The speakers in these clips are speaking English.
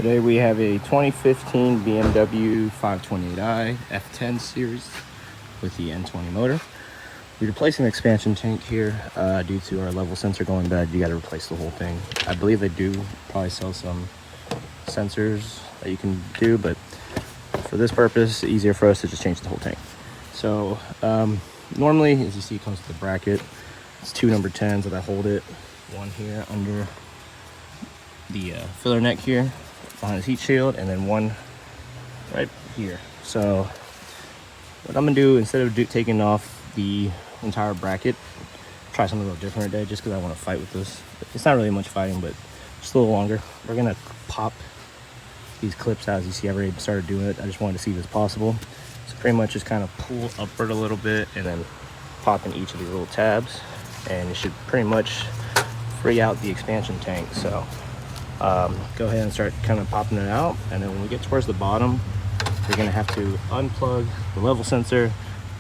Today we have a 2015 BMW 528i F10 series with the N20 motor. We're replacing the expansion tank here due to our level sensor going bad. You got to replace the whole thing. I believe they do probably sell some sensors that you can do, but for this purpose, it's easier for us to just change the whole tank. So normally, as you see, it comes with the bracket. It's two number 10s that hold it. One here under the filler neck here behind his heat shield, and then one right here. So what I'm gonna do, instead of taking off the entire bracket, try something a little different today, just because I want to fight with this. It's not really much fighting, but just a little longer. We're gonna pop these clips out. As you see, I've already started doing it. I just wanted to see if it's possible. So pretty much just kind of pull upward a little bit and then pop in each of these little tabs, and it should pretty much free out the expansion tank. So go ahead and start kind of popping it out, and then when we get towards the bottom, you're going to have to unplug the level sensor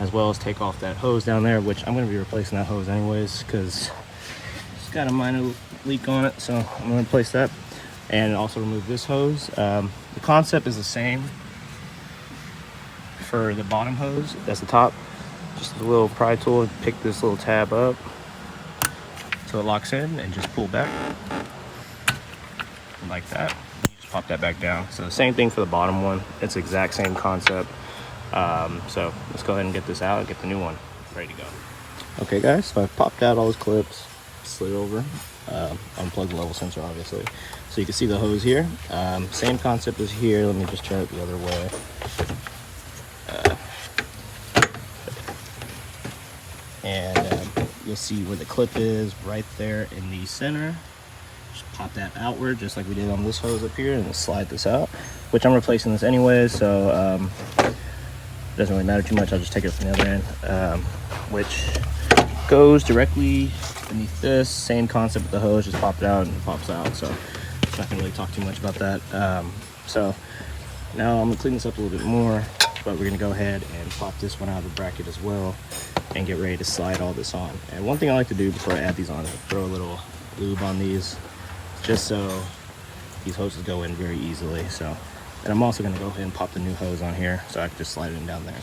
as well as take off that hose down there, which I'm going to be replacing that hose anyways because it's got a minor leak on it. So I'm going to replace that and also remove this hose. The concept is the same for the bottom hose as the top. Just a little pry tool, pick this little tab up so it locks in and just pull back like that. You just pop that back down. So the same thing for the bottom one. It's the exact same concept. So let's go ahead and get this out and get the new one ready to go. Okay guys, so I popped out all those clips, slid over, unplugged the level sensor obviously. So you can see the hose here. Same concept as here. Let me just turn it the other way. You'll see where the clip is right there in the center. Just pop that outward just like we did on this hose up here, and slide this out, which I'm replacing this anyway, so it doesn't really matter too much. I'll just take it from the other end, which goes directly beneath this. Same concept with the hose, just pop it out and it pops out. So I'm not gonna really talk too much about that. So now I'm gonna clean this up a little bit more, but we're gonna go ahead and pop this one out of the bracket as well and get ready to slide all this on. And one thing I like to do before I add these on is throw a little lube on these, just so these hoses go in very easily. So, and I'm also going to go ahead and pop the new hose on here so I can just slide it in down there.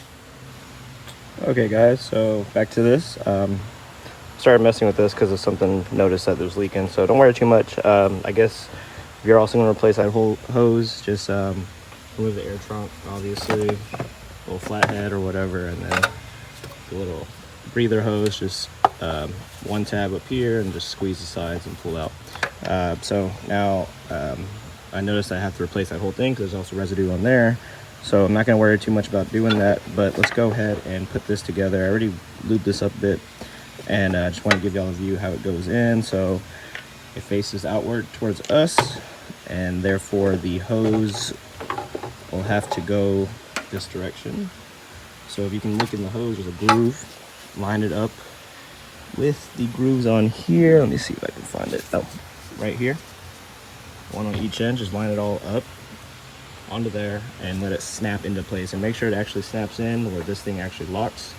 Okay guys, so back to this. Started messing with this because of something, noticed that there's leaking, so don't worry too much. I guess if you're also going to replace that whole hose, just remove the air trunk, obviously, a little flathead or whatever, and then the little breather hose, just one tab up here and just squeeze the sides and pull out. So now I noticed I have to replace that whole thing because there's also residue on there, so I'm not going to worry too much about doing that. But let's go ahead and put this together. I already lubed this up a bit, and I just want to give y'all a view how it goes in. So it faces outward towards us, and therefore the hose will have to go this direction. So if you can look in the hose, there's a groove. Line it up with the grooves on here. Let me see if I can find it. Oh, right here. One on each end. Just line it all up onto there and let it snap into place. And make sure it actually snaps in where this thing actually locks.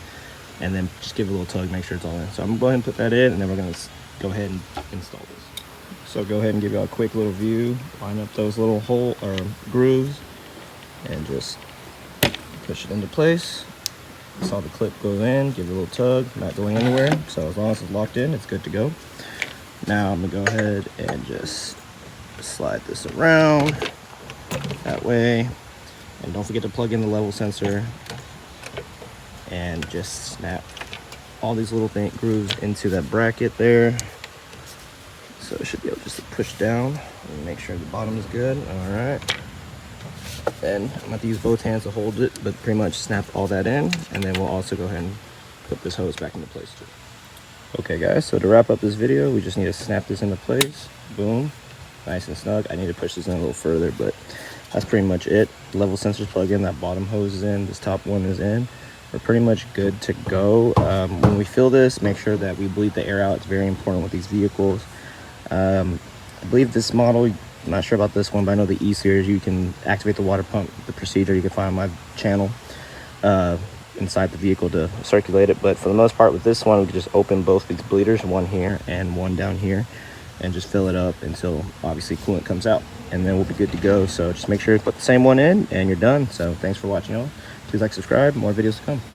And then just give it a little tug, make sure it's all in. So I'm going to go ahead and put that in, and then we're going to go ahead and install this. So go ahead and give you a quick little view. Line up those little hole or grooves and just push it into place. Saw the clip go in, give it a little tug, not going anywhere. So as long as it's locked in, it's good to go. Now I'm gonna go ahead and just slide this around that way. And don't forget to plug in the level sensor and just snap all these little grooves into that bracket there. So it should be able just to push down and make sure the bottom is good. All right. Then I'm going to have to use both hands to hold it, but pretty much snap all that in, and then we'll also go ahead and put this hose back into place too. Okay guys, so to wrap up this video, we just need to snap this into place. Boom, nice and snug. I need to push this in a little further, but that's pretty much it. The level sensors plug in, that bottom hose is in, this top one is in. We're pretty much good to go. When we fill this, make sure that we bleed the air out. It's very important with these vehicles. I believe this model, I'm not sure about this one, but I know the E series, you can activate the water pump, the procedure you can find on my channel inside the vehicle to circulate it. But for the most part with this one, we can just open both these bleeders, one here and one down here, and just fill it up until obviously coolant comes out, and then we'll be good to go. So just make sure to put the same one in and you're done. So thanks for watching, y'all. Please like, subscribe, more videos to come.